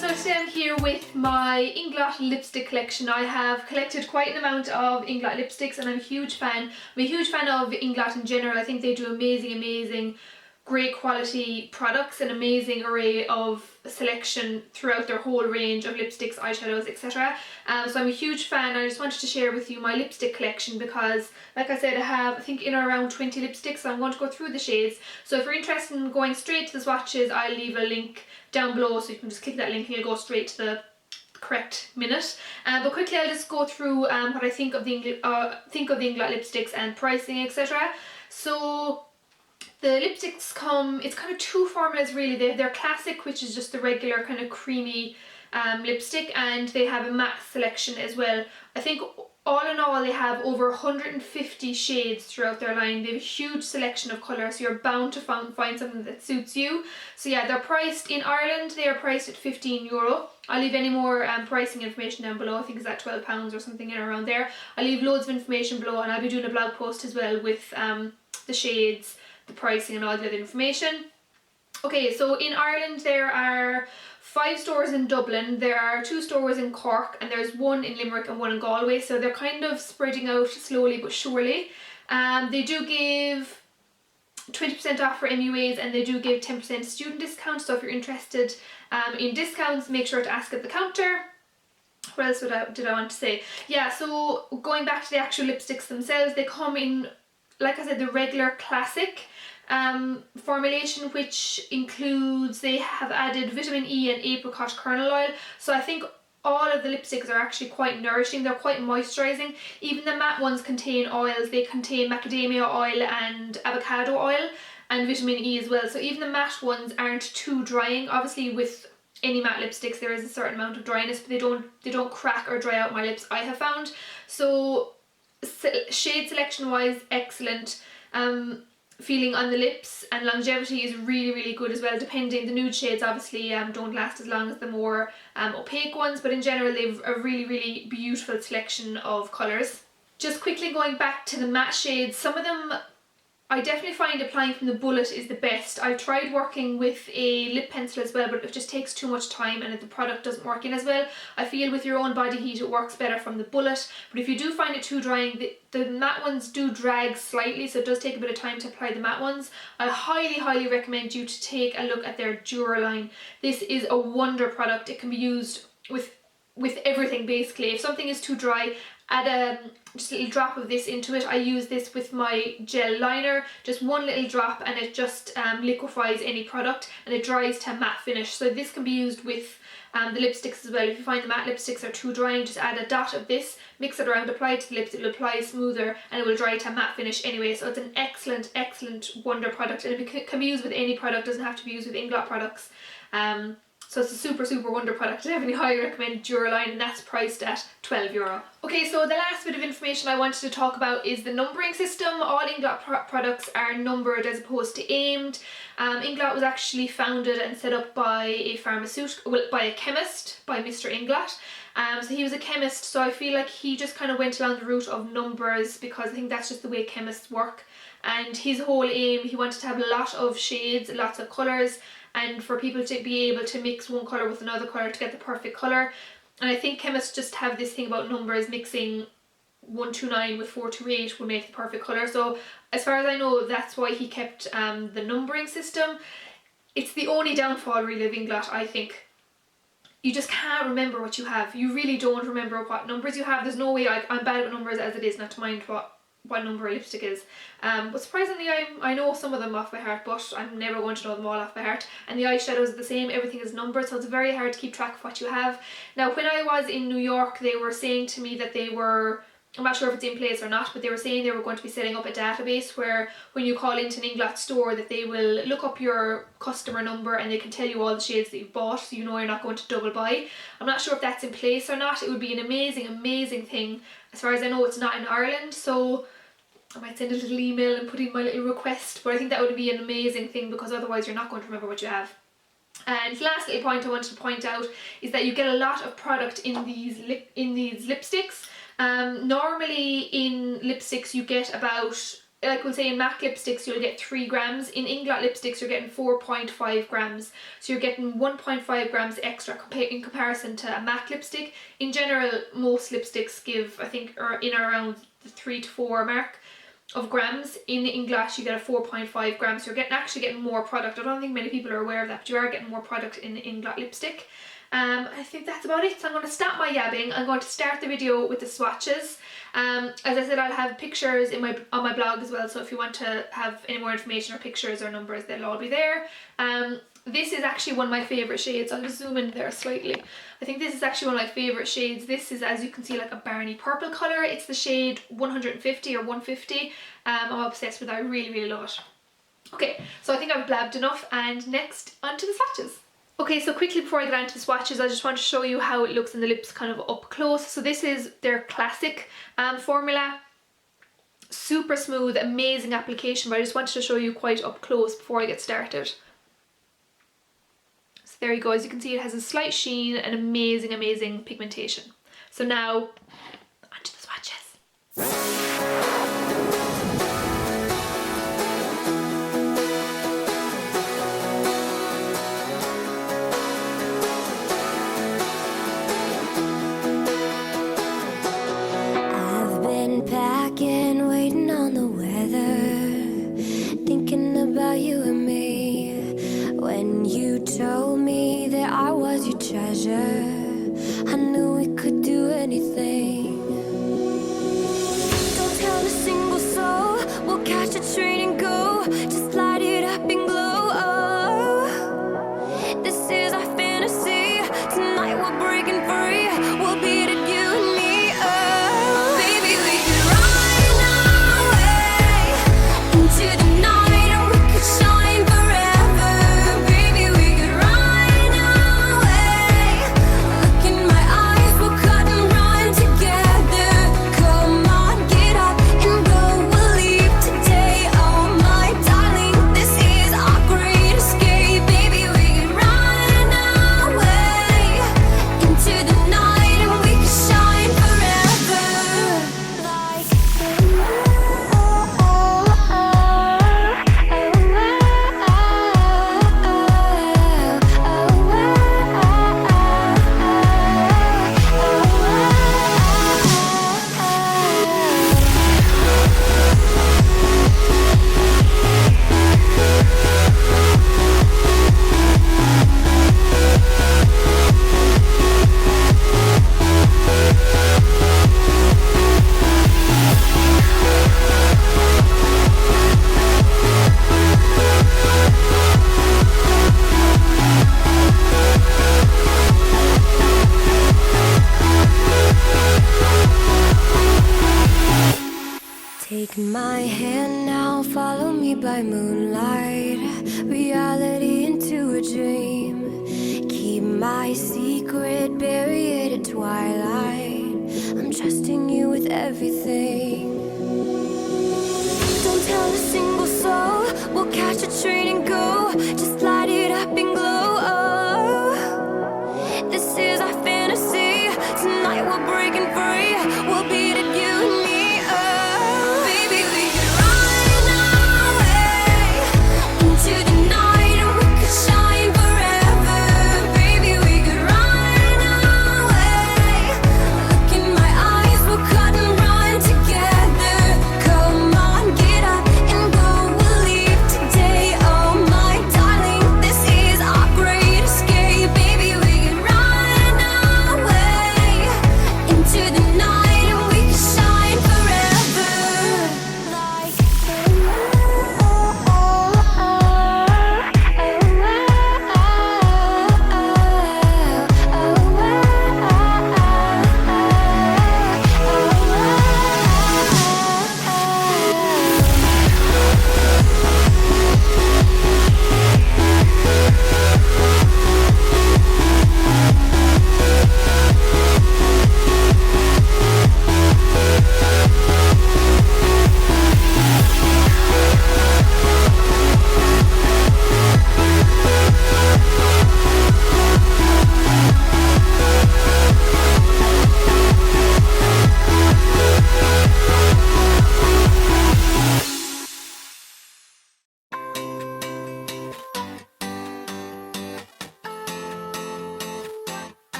so today I'm here with my Inglot lipstick collection. I have collected quite an amount of Inglot lipsticks and I'm a huge fan. I'm a huge fan of Inglot in general. I think they do amazing, great quality products, an amazing array of selection throughout their whole range of lipsticks, eyeshadows, etc. So I'm a huge fan. I just wanted to share with you my lipstick collection because, like I said, I have, I think, in or around 20 lipsticks, so I'm going to go through the shades. So if you're interested in going straight to the swatches, I'll leave a link down below so you can just click that link and you'll go straight to the correct minute. But quickly I'll just go through what I think of the Inglot lipsticks and pricing, etc. So the lipsticks come, it's kind of two formulas really. They're classic, which is just the regular kind of creamy lipstick, and they have a matte selection as well. I think all in all they have over 150 shades throughout their line. They have a huge selection of colours, so you're bound to find something that suits you. So yeah, they're priced in Ireland, they are priced at €15. I'll leave any more pricing information down below. I think it's at £12 or something in around there. I'll leave loads of information below, and I'll be doing a blog post as well with the shades, the pricing and all the other information. Okay, so in Ireland there are 5 stores in Dublin, there are 2 stores in Cork, and there's 1 in Limerick and 1 in Galway, so they're kind of spreading out slowly but surely. They do give 20% off for MUAs, and they do give 10% student discount, so if you're interested in discounts, make sure to ask at the counter. What else did I want to say? Yeah, so going back to the actual lipsticks themselves, they come in, like I said, the regular classic formulation, which includes, they have added vitamin E and apricot kernel oil. So I think all of the lipsticks are actually quite nourishing, they're quite moisturising. Even the matte ones contain oils, they contain macadamia oil and avocado oil and vitamin E as well. So even the matte ones aren't too drying. Obviously with any matte lipsticks there is a certain amount of dryness, but they don't crack or dry out my lips, I have found. So shade selection wise, excellent. Feeling on the lips, and longevity is really good as well, depending. The nude shades obviously don't last as long as the more opaque ones, but in general they've a really beautiful selection of colours. Just quickly going back to the matte shades, some of them I definitely find applying from the bullet is the best. I've tried working with a lip pencil as well, but it just takes too much time and the product doesn't work in as well. I feel with your own body heat it works better from the bullet, but if you do find it too drying, the matte ones do drag slightly, so it does take a bit of time to apply the matte ones. I highly recommend you to take a look at their Duraline. This is a wonder product. It can be used with everything basically. If something is too dry, add just a little drop of this into it. I use this with my gel liner, just one little drop, and it just liquefies any product and it dries to a matte finish. So this can be used with the lipsticks as well. If you find the matte lipsticks are too drying, just add a dot of this, mix it around, apply it to the lips, it will apply smoother and it will dry to a matte finish anyway. So it's an excellent wonder product, and it can be used with any product, doesn't have to be used with Inglot products. So it's a super wonder product. I definitely highly recommend Duraline, and that's priced at €12. Okay, so the last bit of information I wanted to talk about is the numbering system. All Inglot products are numbered as opposed to aimed. Inglot was actually founded and set up by a chemist, by Mr. Inglot. So he was a chemist, so I feel like he just kind of went along the route of numbers because I think that's just the way chemists work. And his whole aim, he wanted to have a lot of shades, lots of colours, and for people to be able to mix one colour with another colour to get the perfect colour. And I think chemists just have this thing about numbers, mixing 129 with 428 will make the perfect colour. So as far as I know, that's why he kept the numbering system. It's the only downfall really of Inglot, I think. You just can't remember what you have. You really don't remember what numbers you have. There's no way. I'm bad with numbers as it is, not to mind what number a lipstick is. But surprisingly I know some of them off by heart, but I'm never going to know them all off by heart. And the eyeshadows are the same, everything is numbered, so it's very hard to keep track of what you have. Now when I was in New York, they were saying to me that they were, I'm not sure if it's in place or not, but they were saying they were going to be setting up a database where when you call into an Inglot store that they will look up your customer number and they can tell you all the shades that you've bought, so you know you're not going to double buy. I'm not sure if that's in place or not. It would be an amazing thing. As far as I know, it's not in Ireland, so I might send a little email and put in my little request, but I think that would be an amazing thing because otherwise you're not going to remember what you have. And the last little point I wanted to point out is that you get a lot of product in these lipsticks. Normally in lipsticks you get about like we'll say in MAC lipsticks you'll get 3 grams. In Inglot lipsticks you're getting 4.5 grams. So you're getting 1.5 grams extra in comparison to a MAC lipstick. In general, most lipsticks give, I think, in around the 3 to 4 mark of grams. In Inglot you get a 4.5 grams. So you're actually getting more product. I don't think many people are aware of that, but you are getting more product in the Inglot lipstick. I think that's about it. So I'm going to stop my yabbing. I'm going to start the video with the swatches. As I said, I'll have pictures on my blog as well, so if you want to have any more information or pictures or numbers, they'll all be there. This is actually one of my favourite shades. I'll just zoom in there slightly. I think this is actually one of my favourite shades. This is, as you can see, like a Barney purple colour. It's the shade 150 or 150. I'm obsessed with it. I really, really love it. Okay, so I think I've blabbed enough, and next onto the swatches. Okay, so quickly before I get on to the swatches, I just want to show you how it looks in the lips kind of up close. So this is their classic formula. Super smooth, amazing application, but I just wanted to show you quite up close before I get started. So there you go, as you can see it has a slight sheen and amazing, amazing pigmentation. So now, onto the swatches. Packing, waiting on the weather, thinking about you and me. When you told me that I was your treasure, I knew we could do anything. Don't tell a single soul, we'll catch a train and go. Just light it up and glow. Oh, this is our fantasy. Tonight we're breaking free. We'll beat it, you and me. Take my hand now, follow me by moonlight. Reality into a dream. Keep my secret, bury it at twilight. I'm trusting you with everything. Don't tell a single soul, we'll catch a train and go. Just light it up and glow. Oh, this is our fantasy. Tonight we're breaking free. We'll beat it, you and me. Together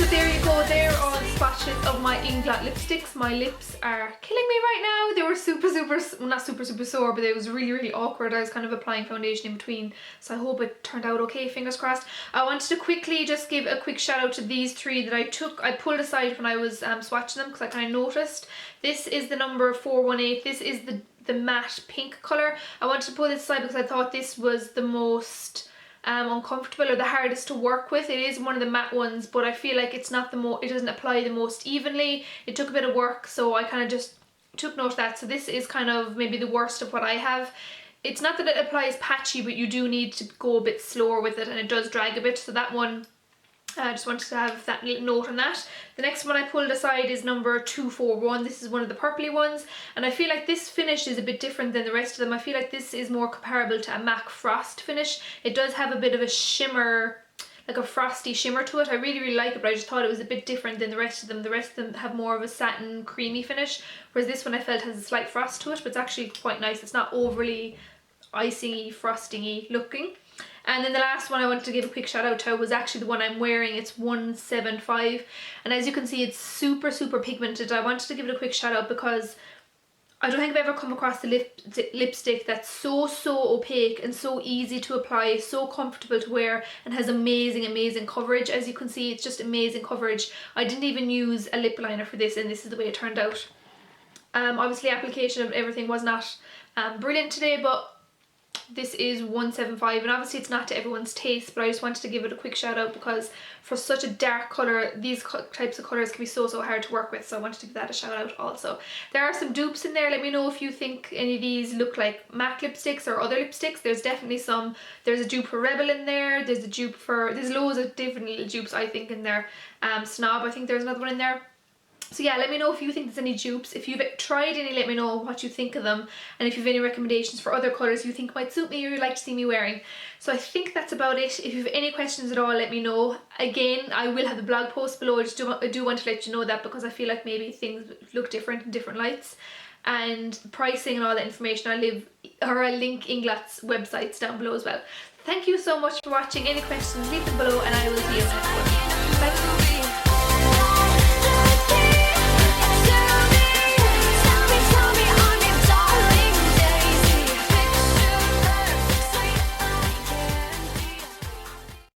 So there you go, there are the swatches of my Inglot lipsticks. My lips are killing me right now. They were well, not super sore, but it was really awkward. I was kind of applying foundation in between, so I hope it turned out okay, fingers crossed. I wanted to quickly just give a quick shout out to these three that I pulled aside when I was swatching them, because I kind of noticed. This is the number 418. This is the matte pink colour. I wanted to pull this aside because I thought this was the most uncomfortable or the hardest to work with. It is one of the matte ones, but I feel like it's not it doesn't apply the most evenly. It took a bit of work, so I kind of just took note of that. So this is kind of maybe the worst of what I have. It's not that it applies patchy, but you do need to go a bit slower with it, and it does drag a bit. So that one, I just wanted to have that little note on that. The next one I pulled aside is number 241. This is one of the purpley ones, and I feel like this finish is a bit different than the rest of them. I feel like this is more comparable to a MAC Frost finish. It does have a bit of a shimmer, like a frosty shimmer to it. I really like it, but I just thought it was a bit different than the rest of them. The rest of them have more of a satin creamy finish, whereas this one I felt has a slight frost to it, but it's actually quite nice. It's not overly icing-y, frosting-y looking. And then the last one I wanted to give a quick shout out to was actually the one I'm wearing. It's 175, and as you can see, it's super pigmented. I wanted to give it a quick shout out because I don't think I've ever come across the lipstick that's so opaque and so easy to apply, so comfortable to wear, and has amazing coverage. As you can see, it's just amazing coverage. I didn't even use a lip liner for this, and this is the way it turned out. Obviously application of everything was not brilliant today, but this is 175, and obviously it's not to everyone's taste, but I just wanted to give it a quick shout out because for such a dark colour, these types of colours can be so hard to work with, so I wanted to give that a shout out also. There are some dupes in there. Let me know if you think any of these look like MAC lipsticks or other lipsticks. There's definitely some. There's a dupe for Rebel in there, there's loads of different little dupes I think in there. Snob, I think there's another one in there. So yeah, let me know if you think there's any dupes. If you've tried any, let me know what you think of them, and if you have any recommendations for other colours you think might suit me or you'd like to see me wearing. So I think that's about it. If you have any questions at all, let me know. Again, I will have the blog post below. I do want to let you know that because I feel like maybe things look different in different lights. And pricing and all that information, I'll link Inglot's websites down below as well. Thank you so much for watching. Any questions, leave them below, and I will see you in the next one. Bye.